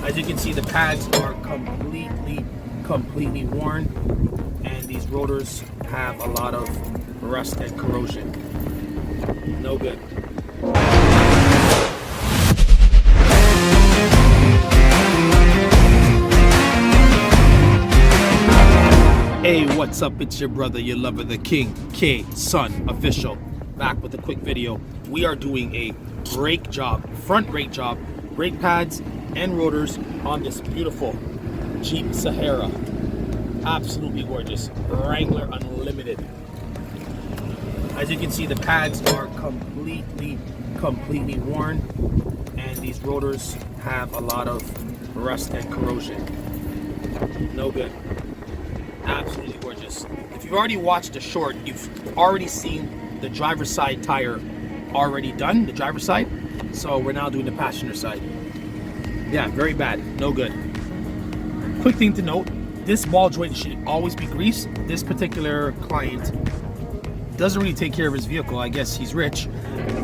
As you can see, the pads are completely worn, and these rotors have a lot of rust and corrosion. No good. Hey, what's up? It's your brother, your lover, the King K Son official, back with a quick video. We are doing a brake job, front brake job, brake pads and rotors on this beautiful Jeep Sahara. Absolutely gorgeous, Wrangler Unlimited. As you can see, the pads are completely worn, and these rotors have a lot of rust and corrosion. No good. Absolutely gorgeous. If you've already watched the short, you've already seen the driver's side tire already done, the driver's side. So we're now doing the passenger side. Yeah, very bad, no good. Quick thing to note, this ball joint should always be greased. This particular client doesn't really take care of his vehicle. I guess he's rich,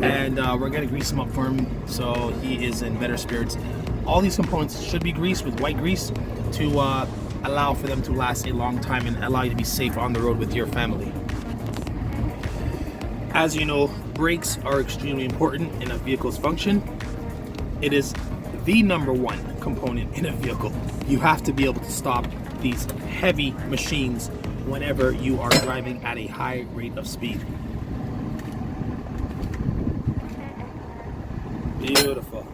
and we're gonna grease him up for him so he is in better spirits. All these components should be greased with white grease to allow for them to last a long time and allow you to be safe on the road with your family. As you know, brakes are extremely important in a vehicle's function. It is the #1 component in a vehicle. You have to be able to stop these heavy machines whenever you are driving at a high rate of speed. Beautiful.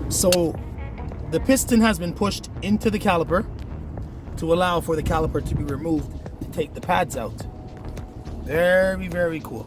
So the piston has been pushed into the caliper to allow for the caliper to be removed to take the pads out. Very cool.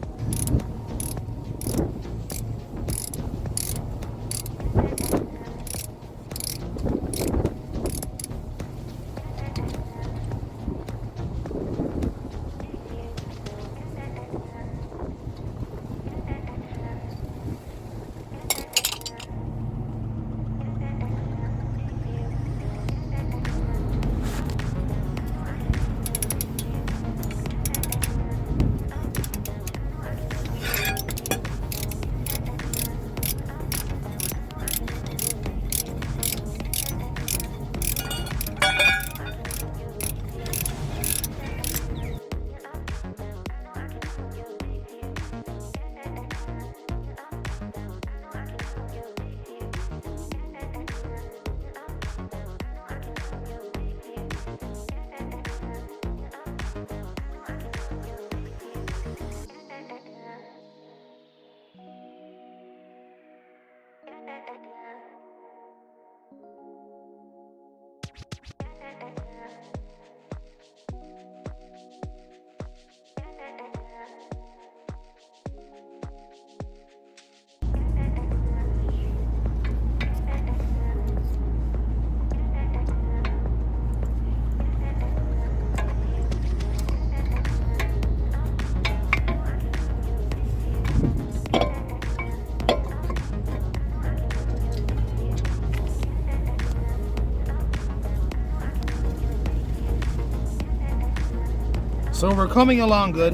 So we're coming along good.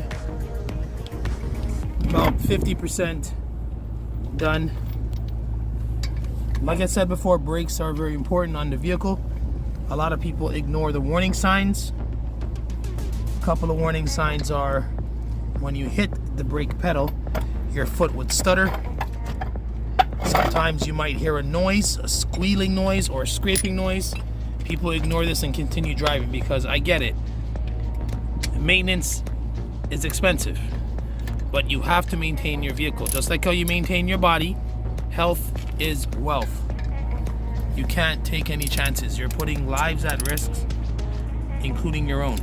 About 50% done. Like I said before, brakes are very important on the vehicle. A lot of people ignore the warning signs. A couple of warning signs are when you hit the brake pedal, your foot would stutter. Sometimes you might hear a noise, a squealing noise or a scraping noise. People ignore this and continue driving because I get it. Maintenance is expensive, but you have to maintain your vehicle. Just like how you maintain your body, health is wealth. You can't take any chances. You're putting lives at risk, including your own.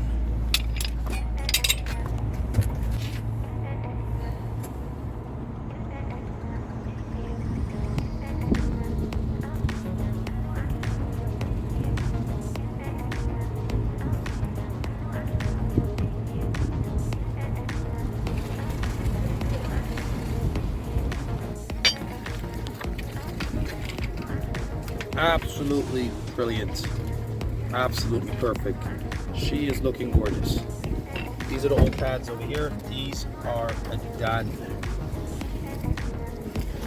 Absolutely brilliant. Absolutely perfect. She is looking gorgeous. These are the old pads over here. These are done.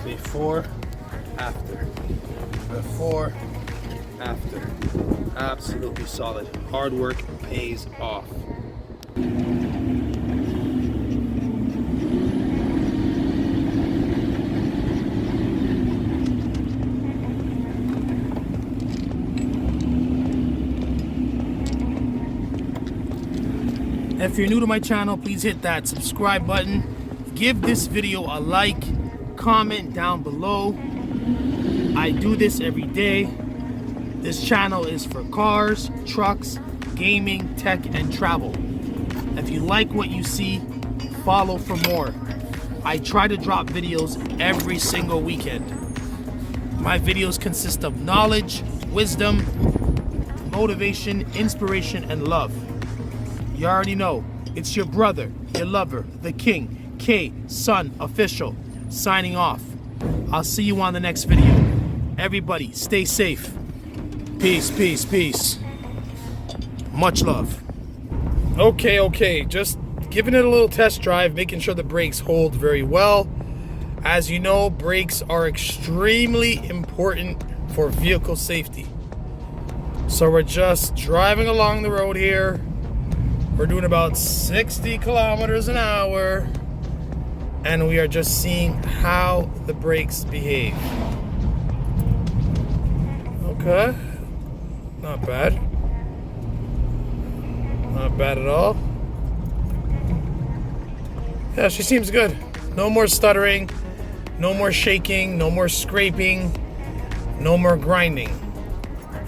Before, after. Before, after. Absolutely solid. Hard work pays off. If you're new to my channel, please hit that subscribe button. Give this video a like, comment down below. I do this every day. This channel is for cars, trucks, gaming, tech, and travel. If you like what you see, follow for more. I try to drop videos every single weekend. My videos consist of knowledge, wisdom, motivation, inspiration, and love. You already know, it's your brother, your lover, the king, K Son Official, signing off. I'll see you on the next video. Everybody, stay safe. Peace, peace, peace. Much love. Okay, just giving it a little test drive, making sure the brakes hold very well. As you know, brakes are extremely important for vehicle safety. So we're just driving along the road here. We're doing about 60 kilometers an hour, and we are just seeing how the brakes behave. Okay, not bad. Not bad at all. Yeah, she seems good. No more stuttering, no more shaking, no more scraping, no more grinding.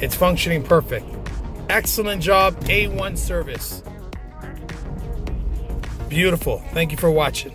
It's functioning perfect. Excellent job, A1 service. Beautiful. Thank you for watching.